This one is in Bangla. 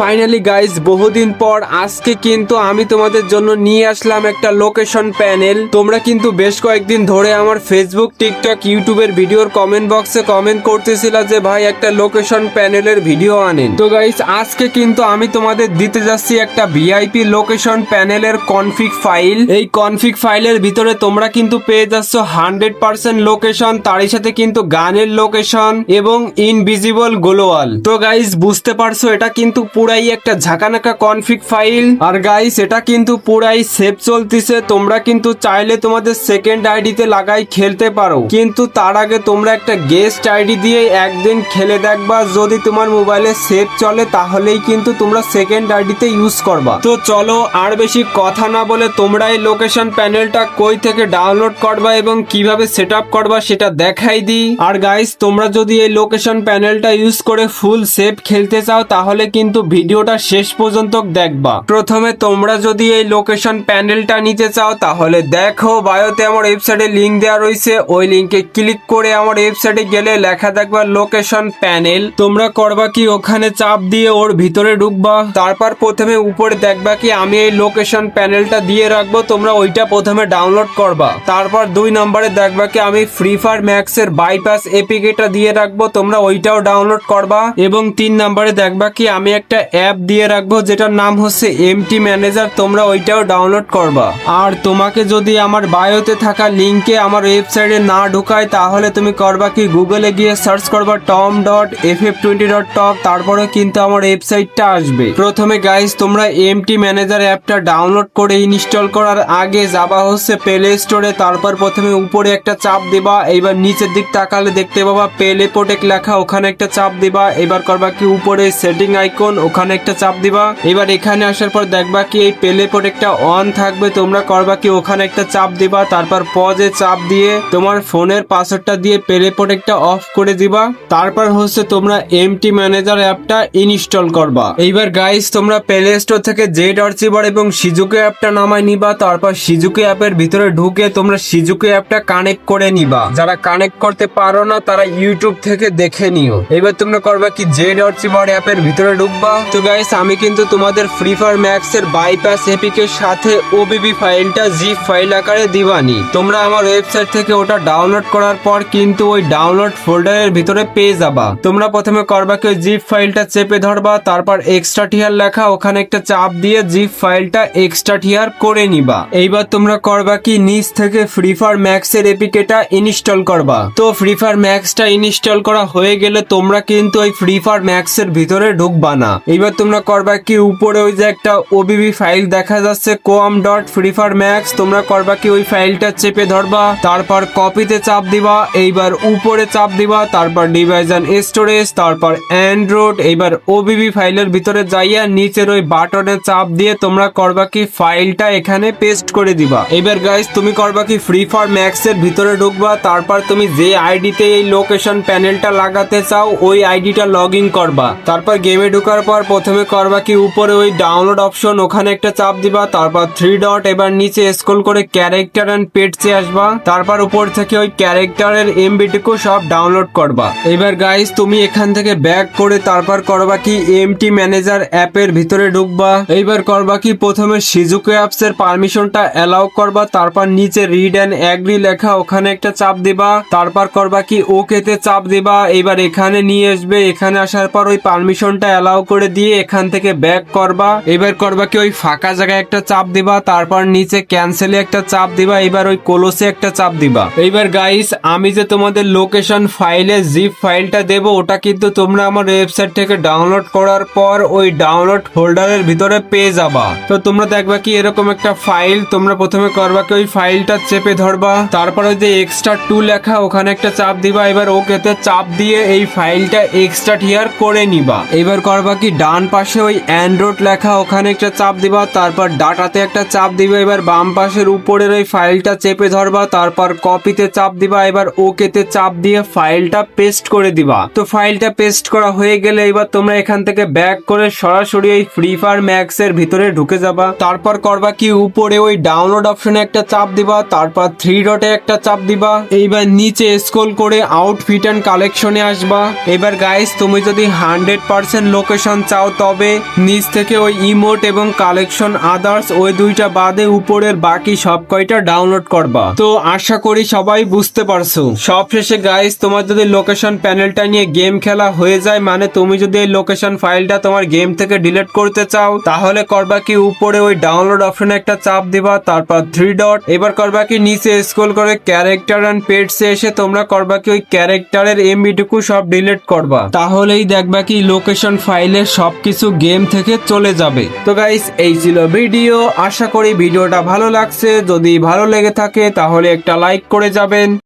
ফাইনালি গাইজ বহুদিন পর আজকে কিন্তু আমি তোমাদের জন্য নিয়ে আসলাম একটা লোকেশন প্যানেল। তোমরা কিন্তু বেশ কয়েকদিন ধরে আমার ফেসবুক, টিকটক, ইউটিউবের ভিডিওর কমেন্ট বক্সে কমেন্ট করতেছিল যে ভাই একটা লোকেশন প্যানেলের ভিডিও আনেন। তো গাইজ আজকে কিন্তু আমি তোমাদের দিতে যাচ্ছি একটা ভিআইপি লোকেশন প্যানেলের কনফিগ ফাইল। এই কনফিগ ফাইলের ভিতরে তোমরা কিন্তু পেয়ে যাচ্ছ 100% লোকেশন, তারই সাথে কিন্তু গানের লোকেশন এবং ইনভিজিবল গ্লোয়াল। তো গাইজ বুঝতে পারছো এটা কিন্তু পুরাই একটা ঝাঁকানাকা কনফিগ ফাইল। আর গাইস এটা কিন্তু পুরাই সেফ চলতেছে। তোমরা কিন্তু চাইলে তোমাদের সেকেন্ড আইডিতে লাগাই খেলতে পারো, কিন্তু তার আগে তোমরা একটা গেস্ট আইডি দিয়ে একদিন খেলে দেখবা। যদি তোমার মোবাইলে সেফ চলে তাহলেই কিন্তু তোমরা সেকেন্ড আইডিতে ইউজ করবা। তো চলো আর বেশি কথা না বলে তোমরা এই লোকেশন প্যানেলটা কই থেকে ডাউনলোড করবা এবং কিভাবে সেট আপ করবা সেটা দেখাই দিই। আর গাইস তোমরা যদি এই লোকেশন প্যানেলটা ইউজ করে ফুল সেফ খেলতে চাও তাহলে কিন্তু ভিডিওটা শেষ পর্যন্ত দেখবা। প্রথমে তোমরা যদি এই লোকেশন প্যানেলটা নিতে চাও তাহলে দেখো বায়োতে আমার ওয়েবসাইটে লিংক দেওয়া রয়েছে, ওই লিংকে ক্লিক করে আমার ওয়েবসাইটে গেলে লেখা দেখবা লোকেশন প্যানেল। তোমরা করবা কি ওখানে চাপ দিয়ে ওর ভিতরে ঢুকবা। তারপর প্রথমে উপরে দেখবা কি আমি এই লোকেশন প্যানেলটা দিয়ে রাখবো, তোমরা ওইটা প্রথমে ডাউনলোড করবা। তারপর 2 নম্বরে দেখবা কি আমি ফ্রি ফায়ার ম্যাক্স এর বাইপাস এপিকেটা দিয়ে রাখবো, তোমরা ওইটাও ডাউনলোড করবা। এবং 3 নম্বরে দেখবা কি আমি একটা অ্যাপ দিয়ে রাখবো যেটার নাম হচ্ছে এমটি ম্যানেজার, তোমরা ওইটাও ডাউনলোড করবা। আর তোমাকে যদি আমার বায়োতে থাকা লিংকে আমার ওয়েবসাইটে না ঢুকায় তাহলে তুমি করবা কি গুগলে গিয়ে সার্চ করবা tom.ff20.top, তারপরে কিন্তু আমার ওয়েবসাইটটা আসবে। প্রথমে গাইস তোমরা এমটি ম্যানেজার অ্যাপটা ডাউনলোড করে ইনস্টল করার আগে যাবা হচ্ছে প্লে স্টোরে। তারপর প্রথমে উপরে একটা চাপ দিবা, এইবার নিচের দিক তাকালে দেখতে পাবা প্লে প্রোটেক্ট লেখা, ওখানে একটা চাপ দিবা। এবার করবা কি উপরে সেটিং আইকন ওখানে একটা চাপ দিবা। এবার এখানে আসার পর দেখবা কি এই প্লে প্রোটেক্টটা অন থাকবে, তোমরা করবা কি ওখানে একটা চাপ দিবা। তারপর পজে চাপ দিয়ে তোমার ফোনের পাসওয়ার্ডটা দিয়ে প্লে প্রোটেক্টটা অফ করে দিবা। তারপর হচ্ছে তোমরা এমটি ম্যানেজার অ্যাপটা ইনস্টল করবা। এইবার গাইস তোমরা প্লে স্টোর থেকে জেড আর্চিভার এবং সিজুকে অ্যাপটা নামায় নিবা। তারপর সিজুকে অ্যাপের ভিতরে ঢুকে তোমরা সিজুকে অ্যাপটা কানেক্ট করে নিবা। যারা কানেক্ট করতে পারো না তারা ইউটিউব থেকে দেখে নিও। এবার তোমরা করবা কি জেড আর্চিভার অ্যাপের ভিতরে ঢুকবা। তো গাইস আমি কিন্তু তোমাদের ফ্রি ফায়ার ম্যাক্স এর বাইপাস এপিকের সাথে ওবিবি ফাইলটা জিপ ফাইল আকারে দিবানি। তোমরা আমার ওয়েবসাইট থেকে ওটা ডাউনলোড করার পর কিন্তু ওই ডাউনলোড ফোল্ডারের ভিতরে পেয়ে যাবা। তোমরা প্রথমে করবা কি জিপ ফাইলটা চেপে ধরবা, তারপর এক্সট্রা টিয়ার লেখা ওখানে একটা চাপ দিয়ে জিপ ফাইলটা এক্সট্রা টিয়ার করে নিবা। এইবার তোমরা করবা কি নিচ থেকে ফ্রি ফায়ার ম্যাক্স এর এপিকেটা ইনস্টল করবা। তো ফ্রি ফায়ার ম্যাক্সটা ইনস্টল করা হয়ে গেলে তোমরা কিন্তু ওই ফ্রি ফায়ার ম্যাক্স এর ভিতরে ঢুকবা না। এইবার তোমরা করবা কি উপরে ওই যে একটা ওবিবি ফাইল দেখা যাচ্ছে com.freefireMax, তোমরা করবা কি ওই ফাইলটা চেপে ধরবা, তারপর কপিতে চাপ দিবা। এইবার উপরে চাপ দিবা, তারপর ডিভাইস এন্ড স্টোরেজ, তারপর অ্যান্ড্রয়েড। এইবার ওবিবি ফাইলের ভিতরে যাইয়া নিচের ওই বাটনে চাপ দিয়ে তোমরা করবা কি ফাইলটা এখানে পেস্ট করে দিবা। এবার গাইস তুমি করবা কি ফ্রি ফায়ার ম্যাক্স এর ভিতরে ঢুকবা। তারপর তুমি যে আইডিতে এই লোকেশন প্যানেলটা লাগাতে চাও ওই আইডিটা লগ ইন করবা। তারপর গেমে ঢোকার পর প্রথমে করবা কি উপরে ওই ডাউনলোড অপশন ওখানে একটা চাপ দিবা, তারপর 3 ডট। এবার নিচে স্ক্রল করে ক্যারেক্টার এন্ড পেটসে আসবা। তারপর উপর থেকে ওই ক্যারেক্টারের এমবিটুকু সব ডাউনলোড করবা। এবার গাইস তুমি এখান থেকে ব্যাক করে তারপর করবা কি এমটি ম্যানেজার অ্যাপের ভিতরে ঢুকবা। এইবার করবা কি প্রথমে সিজুকে অ্যাপস এর পারমিশনটা অ্যালাউ করবা, তারপর নিচে রিড এন্ড এগ্রি লেখা ওখানে একটা চাপ দিবা। তারপর করবা কি ওকে তে চাপ দিবা। এইবার এখানে নিয়ে আসবে, এখানে আসার পর ওই পারমিশনটা অ্যালাউ করে দিয়ে এখান থেকে ব্যাক করবা। এবার করবা কি ওই ফাঁকা জায়গায় একটা চাপ দিবা, তারপর নিচে ক্যান্সেলে একটা চাপ দিবা। এবার ওই ক্লোজে একটা চাপ দিবা। এইবার গাইস আমি যে তোমাদের লোকেশন ফাইলে জিপ ফাইলটা দেব ওটা কিন্তু তোমরা আমার ওয়েবসাইট থেকে ডাউনলোড করার পর ওই ডাউনলোড ফোল্ডারের ভিতরে পেয়ে যাবা। তো তোমরা দেখবা কি এরকম একটা ফাইল, তোমরা প্রথমে করবা কি ওই ফাইলটা চেপে ধরবা, তারপর ওই যে এক্সট্রা 2 লেখা ওখানে একটা চাপ দিবা। এবার ওকেতে চাপ দিয়ে এই ফাইলটা এক্সট্রা টিয়ার করে নিবা। এবার করবা কি ডান পাশে ওই অ্যান্ড্রয়েড লেখা ওখানে একটা চাপ দিবা, তারপর ডাটাতে একটা চাপ দিবা। এবার বাম পাশের উপরের ওই ফাইলটা চেপে ধরবা, তারপর কপিতে চাপ দিবা। এবার ওকেতে চাপ দিয়ে ফাইলটা পেস্ট করে দিবা। তো ফাইলটা পেস্ট করা হয়ে গেলে এবার তোমরা এখান থেকে ব্যাক করে সরাসরি ওই ফ্রি ফায়ার ম্যাক্স এর ভিতরে ঢুকে যাবা। তারপর করবা কি উপরে ওই ডাউনলোড অপশনে একটা চাপ দিবা, তারপর 3 ডটে একটা চাপ দিবা। এইবার নিচে স্ক্রল করে আউটফিট এন্ড কালেকশনে আসবা। এবার গাইস তুমি যদি 100% লোকেশন চাও তবে নিচ থেকে ওই ইমোট এবং কালেকশন আদার্স ওই দুইটা বাদে উপরের বাকি সব কয়টা ডাউনলোড করবা। তো আশা করি সবাই বুঝতে পারছো। সবশেষে গাইস, তোমার যদি লোকেশন প্যানেলটা নিয়ে গেম খেলা হয়ে যায়, মানে তুমি যদি এই লোকেশন ফাইলটা তোমার গেম থেকে ডিলিট করতে চাও, তাহলে করবা কি উপরে ওই ডাউনলোড অপশনে একটা চাপ দিবা, তারপর 3 ডট, এবার করবা কি নিচে স্ক্রল করে ক্যারেক্টার এন্ড পেটসে এসে তোমরা করবা কি ওই ক্যারেক্টারের এমবিটুকু সব ডিলিট করবা। তাহলেই দেখবা কি লোকেশন ফাইলের সবকিছু গেম থেকে চলে যাবে। তো গাইস, এই ছিল ভিডিও। আশা করি ভিডিওটা ভালো লাগছে। যদি ভালো লেগে থাকে তাহলে একটা লাইক করে যাবেন।